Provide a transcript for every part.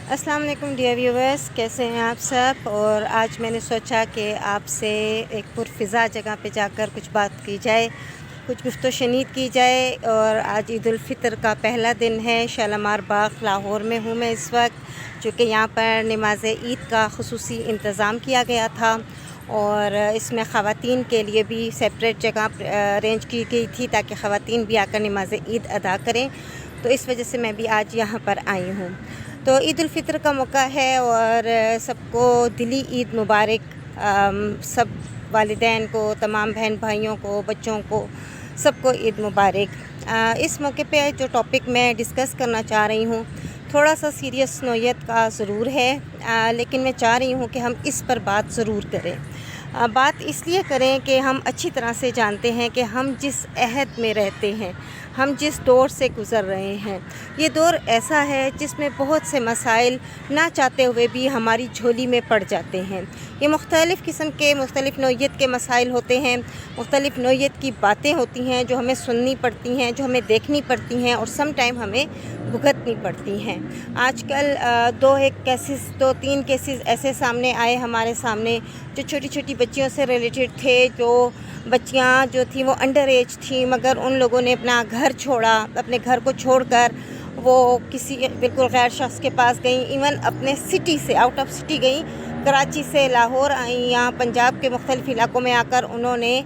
अस्सलाम वालेकुम dear viewers, कैसे हैं आप सब। और आज मैंने सोचा कि आपसे एक पुरफ़िज़ा जगह पे जाकर कुछ बात की जाए, कुछ गुफ्तो शनीद की जाए। और आज ईद उल फ़ितर का पहला दिन है। शालीमार बाग़ लाहौर में हूँ मैं इस वक्त, चूँकि यहाँ पर नमाज़ ईद का ख़ुसूसी इंतज़ाम किया गया था और इसमें ख़वातीन के लिए भी सेपरेट जगह अरेंज की गई थी ताकि ख़वातीन भी आकर नमाज़ ईद अदा करें। तो इस वजह से मैं भी आज यहाँ पर आई हूँ। तो ईद उल फ़ितर का मौका है और सबको दिली ईद मुबारक। सब वालिदैन को, तमाम बहन भाइयों को, बच्चों को, सबको ईद मुबारक। इस मौके पे जो टॉपिक मैं डिस्कस करना चाह रही हूँ थोड़ा सा सीरियस नौयत का ज़रूर है, लेकिन मैं चाह रही हूँ कि हम इस पर बात ज़रूर करें। बात इसलिए करें कि हम अच्छी तरह से जानते हैं कि हम जिस अहद में रहते हैं, हम जिस दौर से गुज़र रहे हैं, ये दौर ऐसा है जिसमें बहुत से मसाइल ना चाहते हुए भी हमारी झोली में पड़ जाते हैं। ये मुख्तलिफ़ किस्म के, मुख्तलिफ़ नौइयत के मसाइल होते हैं, मुख्तलिफ़ नौइयत की बातें होती हैं जो हमें सुननी पड़ती हैं, जो हमें देखनी पड़ती हैं और सम टाइम हमें भुगतनी पड़ती हैं। आजकल दो तीन केसेस ऐसे सामने आए हमारे सामने जो छोटी छोटी बच्चियों से रिलेटेड थे। जो बच्चियां जो थी वो अंडर एज थी, मगर उन लोगों ने अपना घर छोड़ा, अपने घर को छोड़कर वो किसी बिल्कुल गैर शख्स के पास गई। इवन अपने सिटी से, आउट ऑफ सिटी गई, कराची से लाहौर आई, यहाँ पंजाब के मुख्तलिफ़ इलाकों में आकर उन्होंने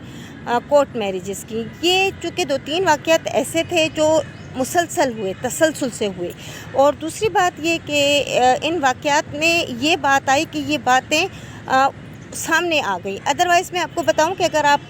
कोर्ट मैरिजेस की। ये चूँकि 2-3 वाक़यात ऐसे थे जो मुसलसल हुए, तसलसल से हुए। और दूसरी बात ये कि इन वाक़यात में ये बात आई कि ये बातें सामने आ गई। अदरवाइज़ मैं आपको बताऊं कि अगर आप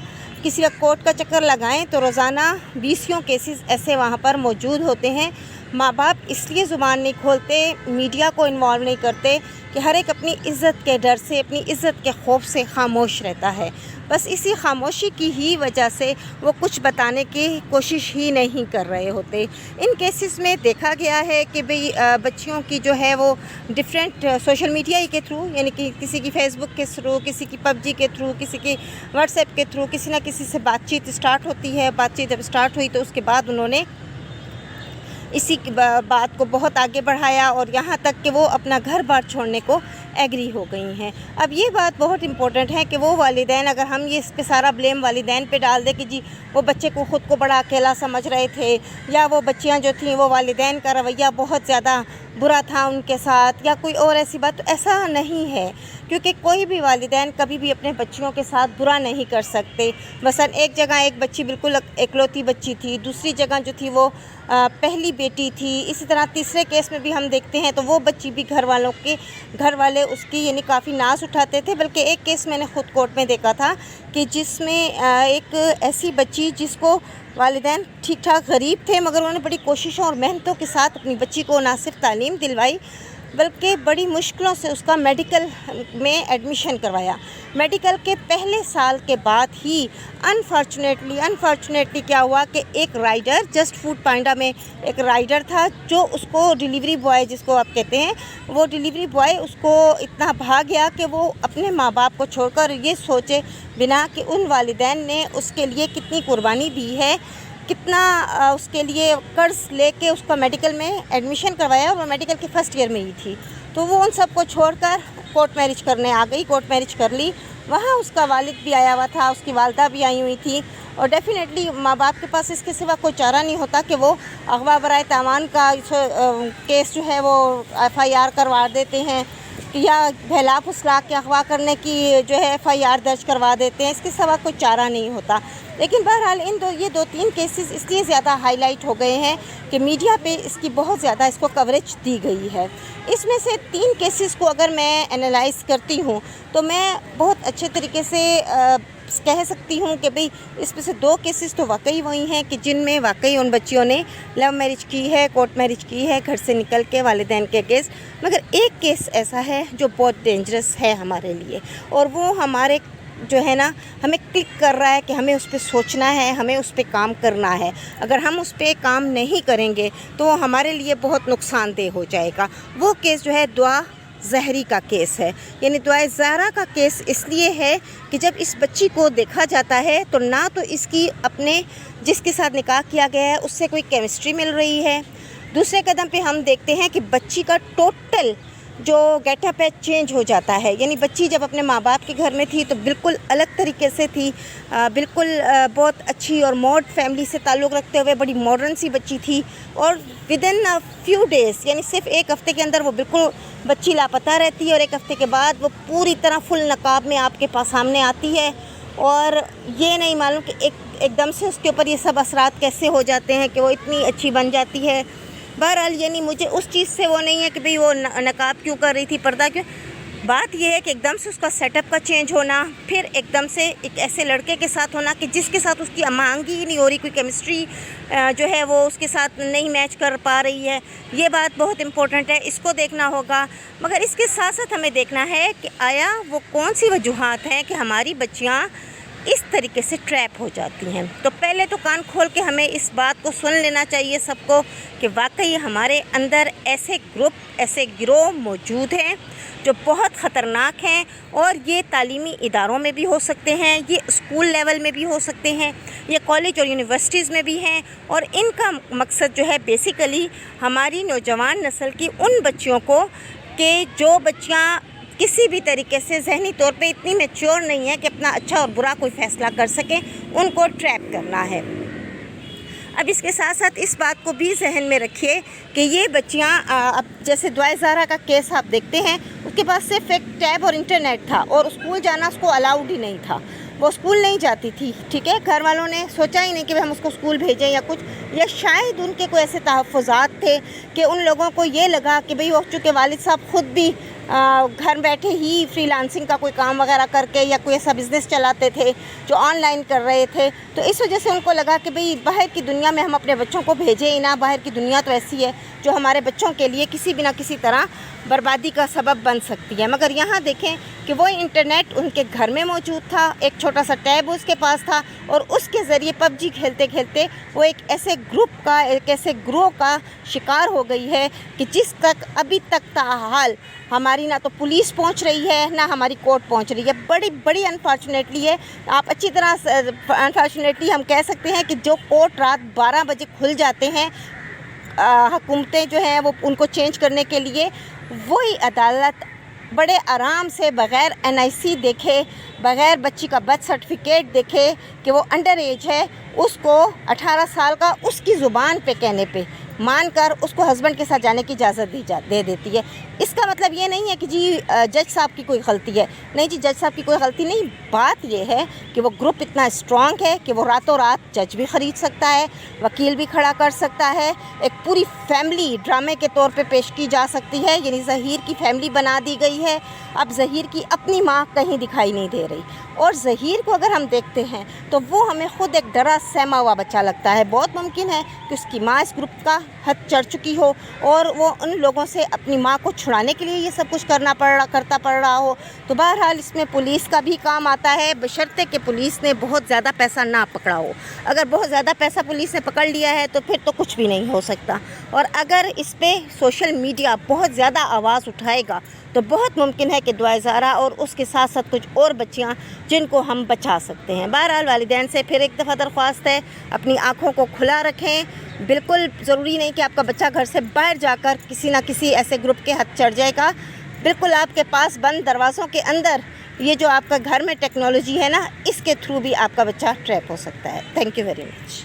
किसी वक्त कोर्ट का चक्कर लगाएं तो रोज़ाना 20 केसेस ऐसे वहाँ पर मौजूद होते हैं। माँ बाप इसलिए ज़ुबान नहीं खोलते, मीडिया को इन्वॉल्व नहीं करते कि हर एक अपनी इज़्ज़त के डर से, अपनी इज़्ज़त के खौफ से खामोश रहता है। बस इसी खामोशी की ही वजह से वो कुछ बताने की कोशिश ही नहीं कर रहे होते। इन केसेस में देखा गया है कि भाई बच्चियों की जो है वो डिफरेंट सोशल मीडिया के थ्रू, यानी कि किसी की फेसबुक के थ्रू, किसी की पबजी के थ्रू, किसी की व्हाट्सएप के थ्रू किसी ना किसी से बातचीत स्टार्ट होती है। बातचीत जब स्टार्ट हुई तो उसके बाद उन्होंने इसी की बात को बहुत आगे बढ़ाया और यहाँ तक कि वो अपना घर बार छोड़ने को एग्री हो गई हैं। अब ये बात बहुत इम्पोर्टेंट है कि वो वालिदैन, अगर हम ये इस पे सारा ब्लेम वालिदैन पे डाल दें कि जी वो बच्चे को ख़ुद को बड़ा अकेला समझ रहे थे, या वो बच्चियाँ जो थीं वो वालिदैन का रवैया बहुत ज़्यादा बुरा था उनके साथ, या कोई और ऐसी बात, तो ऐसा नहीं है। क्योंकि कोई भी वालिदैन कभी भी अपने बच्चियों के साथ बुरा नहीं कर सकते। मसलन एक जगह एक बच्ची बिल्कुल एकलौती बच्ची थी, दूसरी जगह जो थी वो पहली बेटी थी। इसी तरह तीसरे केस में भी हम देखते हैं तो वो बच्ची भी घर वाले उसकी यानी काफ़ी नाज उठाते थे। बल्कि एक केस मैंने ख़ुद कोर्ट में देखा था कि जिसमें एक ऐसी बच्ची जिसको वालिदैन ठीक ठाक गरीब थे, मगर उन्होंने बड़ी कोशिशों और मेहनतों के साथ अपनी बच्ची को ना सिर्फ तालीम दिलवाई बल्कि बड़ी मुश्किलों से उसका मेडिकल में एडमिशन करवाया। मेडिकल के पहले साल के बाद ही अनफॉर्चुनेटली क्या हुआ कि एक राइडर, जस्ट फूड पांडा में एक राइडर था जो उसको डिलीवरी बॉय जिसको आप कहते हैं, वो डिलीवरी बॉय उसको इतना भाग गया कि वो अपने माँ बाप को छोड़कर ये सोचे बिना कि उन वालिदैन ने उसके लिए कितनी कुर्बानी दी है, कितना उसके लिए कर्ज़ लेके उसका मेडिकल में एडमिशन करवाया, और वो मेडिकल के फ़र्स्ट ईयर में ही थी। तो वो उन सब को छोड़कर कोर्ट मैरिज करने आ गई, कोर्ट मैरिज कर ली। वहाँ उसका वालिद भी आया हुआ था, उसकी वालदा भी आई हुई थी। और डेफ़िनेटली माँ बाप के पास इसके सिवा कोई चारा नहीं होता कि वो अगवा बराए तावान का केस जो है वो FIR करवा देते हैं, या बहला फुसला के अगवा करने की जो है FIR दर्ज करवा देते हैं। इसके सिवा कोई चारा नहीं होता। लेकिन बहरहाल ये 2-3 केसेस इसलिए ज़्यादा हाईलाइट हो गए हैं कि मीडिया पे इसकी बहुत ज़्यादा इसको कवरेज दी गई है। इसमें से 3 केसेस को अगर मैं एनालाइज़ करती हूँ तो मैं बहुत अच्छे तरीके से कह सकती हूँ कि भाई इसमें से 2 केसेस तो वाकई वही हैं कि जिनमें वाकई उन बच्चियों ने लव मैरिज की है, कोर्ट मैरिज की है, घर से निकल के वालिदैन के अगेंस्ट। मगर एक केस ऐसा है जो बहुत डेंजरस है हमारे लिए, और वो हमारे जो है ना हमें क्लिक कर रहा है कि हमें उस पर सोचना है, हमें उस पर काम करना है। अगर हम उस पर काम नहीं करेंगे तो वो हमारे लिए बहुत नुकसानदेह हो जाएगा। वो केस जो है दुआ ज़हरी का केस है, यानी दुआए ज़हरा का केस इसलिए है कि जब इस बच्ची को देखा जाता है तो ना तो इसकी अपने जिसके साथ निकाह किया गया है उससे कोई केमिस्ट्री मिल रही है, दूसरे कदम पे हम देखते हैं कि बच्ची का टोटल جو گیٹ اپ ہے چینج ہو جاتا ہے. یعنی بچی جب اپنے ماں باپ کے گھر میں تھی تو بالکل الگ طریقے سے تھی, بالکل بہت اچھی اور موڈ فیملی سے تعلق رکھتے ہوئے بڑی ماڈرن سی بچی تھی, اور ود ان فیو ڈیز یعنی صرف ایک ہفتے کے اندر وہ بالکل بچی لاپتہ رہتی ہے, اور ایک ہفتے کے بعد وہ پوری طرح فل نقاب میں آپ کے پاس سامنے آتی ہے, اور یہ نہیں معلوم کہ ایک دم سے اس کے اوپر یہ سب اثرات کیسے ہو جاتے ہیں کہ وہ اتنی اچھی بن جاتی ہے. بہرحال یعنی مجھے اس چیز سے وہ نہیں ہے کہ بھئی وہ نقاب کیوں کر رہی تھی, پردہ کیوں. بات یہ ہے کہ ایک دم سے اس کا سیٹ اپ کا چینج ہونا, پھر ایک دم سے ایک ایسے لڑکے کے ساتھ ہونا کہ جس کے ساتھ اس کی ہمآہنگی ہی نہیں ہو رہی, کوئی کیمسٹری جو ہے وہ اس کے ساتھ نہیں میچ کر پا رہی ہے. یہ بات بہت امپورٹنٹ ہے, اس کو دیکھنا ہوگا. مگر اس کے ساتھ ساتھ ہمیں دیکھنا ہے کہ آیا وہ کون سی وجوہات ہیں کہ ہماری بچیاں اس طریقے سے ٹریپ ہو جاتی ہیں. تو پہلے تو کان کھول کے ہمیں اس بات کو سن لینا چاہیے سب کو کہ واقعی ہمارے اندر ایسے گروپ, ایسے گروہ موجود ہیں جو بہت خطرناک ہیں, اور یہ تعلیمی اداروں میں بھی ہو سکتے ہیں, یہ اسکول لیول میں بھی ہو سکتے ہیں, یہ کالج اور یونیورسٹیز میں بھی ہیں, اور ان کا مقصد جو ہے بیسیکلی ہماری نوجوان نسل کی ان بچیوں کو کہ جو بچیاں کسی بھی طریقے سے ذہنی طور پہ اتنی میچور نہیں ہے کہ اپنا اچھا اور برا کوئی فیصلہ کر سکیں, ان کو ٹریپ کرنا ہے. اب اس کے ساتھ ساتھ اس بات کو بھی ذہن میں رکھیے کہ یہ بچیاں اب جیسے دعائے زہرا کا کیس آپ دیکھتے ہیں, اس کے پاس صرف ایک ٹیب اور انٹرنیٹ تھا, اور اسکول جانا اس کو الاؤڈ ہی نہیں تھا, وہ اسکول نہیں جاتی تھی. ٹھیک ہے, گھر والوں نے سوچا ہی نہیں کہ ہم اس کو اسکول بھیجیں یا کچھ, یا شاید ان کے کوئی ایسے تحفظات تھے کہ ان لوگوں کو یہ لگا کہ بھئی وہ چونکہ والد صاحب خود بھی گھر بیٹھے ہی فری لانسنگ کا کوئی کام وغیرہ کر کے یا کوئی ایسا بزنس چلاتے تھے جو آن لائن کر رہے تھے, تو اس وجہ سے ان کو لگا کہ بھئی باہر کی دنیا میں ہم اپنے بچوں کو بھیجیں ہی نہ. باہر کی دنیا تو ایسی ہے جو ہمارے بچوں کے لیے کسی بھی نہ کسی طرح بربادی کا سبب بن سکتی ہے. مگر یہاں دیکھیں کہ وہ انٹرنیٹ ان کے گھر میں موجود تھا, ایک چھوٹا سا ٹیب اس کے پاس تھا, اور اس کے ذریعے پب جی کھیلتے کھیلتے وہ ایک ایسے گروپ کا, ایک ایسے گروہ کا شکار ہو گئی ہے کہ جس تک ابھی تک تاحال ہماری نہ تو پولیس پہنچ رہی ہے نہ ہماری کورٹ پہنچ رہی ہے. بڑی انفارچونیٹلی ہے, آپ اچھی طرح انفارچونیٹلی ہم کہہ سکتے ہیں کہ جو کورٹ رات 12 بجے کھل جاتے ہیں, حکومتیں جو ہیں وہ ان کو چینج کرنے کے لیے, وہی عدالت بڑے آرام سے بغیر NIC دیکھے, بغیر بچی کا برتھ سرٹیفکیٹ دیکھے کہ وہ انڈر ایج ہے, اس کو 18 سال کا اس کی زبان پہ کہنے پہ مان کر اس کو ہسبینڈ کے ساتھ جانے کی اجازت دے دیتی ہے. اس کا مطلب یہ نہیں ہے کہ جی جج صاحب کی کوئی غلطی ہے, نہیں جی جج صاحب کی کوئی غلطی نہیں. بات یہ ہے کہ وہ گروپ اتنا اسٹرانگ ہے کہ وہ راتوں رات جج بھی خرید سکتا ہے, وکیل بھی کھڑا کر سکتا ہے, ایک پوری فیملی ڈرامے کے طور پہ پیش کی جا سکتی ہے. یعنی ظہیر کی فیملی بنا دی گئی ہے. اب ظہیر کی اپنی ماں کہیں دکھائی نہیں دے رہی, اور ظہیر کو اگر ہم دیکھتے ہیں تو وہ ہمیں خود ایک ڈرا سہما ہوا بچہ لگتا ہے. بہت ممکن ہے کہ اس کی ماں اس گروپ کا حد چڑھ چکی ہو, اور وہ ان لوگوں سے اپنی ماں کو چھڑانے کے لیے یہ سب کچھ کرتا پڑ رہا ہو. تو بہرحال اس میں پولیس کا بھی کام آتا ہے, بشرطے کہ پولیس نے بہت زیادہ پیسہ نہ پکڑا ہو. اگر بہت زیادہ پیسہ پولیس نے پکڑ لیا ہے تو پھر تو کچھ بھی نہیں ہو سکتا. اور اگر اس پہ سوشل میڈیا بہت زیادہ آواز اٹھائے گا تو بہت ممکن ہے کہ دعائے زہرا اور اس کے ساتھ ساتھ کچھ اور بچیاں جن کو ہم بچا سکتے ہیں. بہرحال والدین سے پھر ایک دفعہ درخواست ہے, اپنی آنکھوں کو کھلا رکھیں. بالکل ضروری نہیں کہ آپ کا بچہ گھر سے باہر جا کر کسی نہ کسی ایسے گروپ کے ہاتھ چڑھ جائے گا. بالکل آپ کے پاس بند دروازوں کے اندر یہ جو آپ کا گھر میں ٹیکنالوجی ہے نا, اس کے تھرو بھی آپ کا بچہ ٹریپ ہو سکتا ہے. Thank you very much.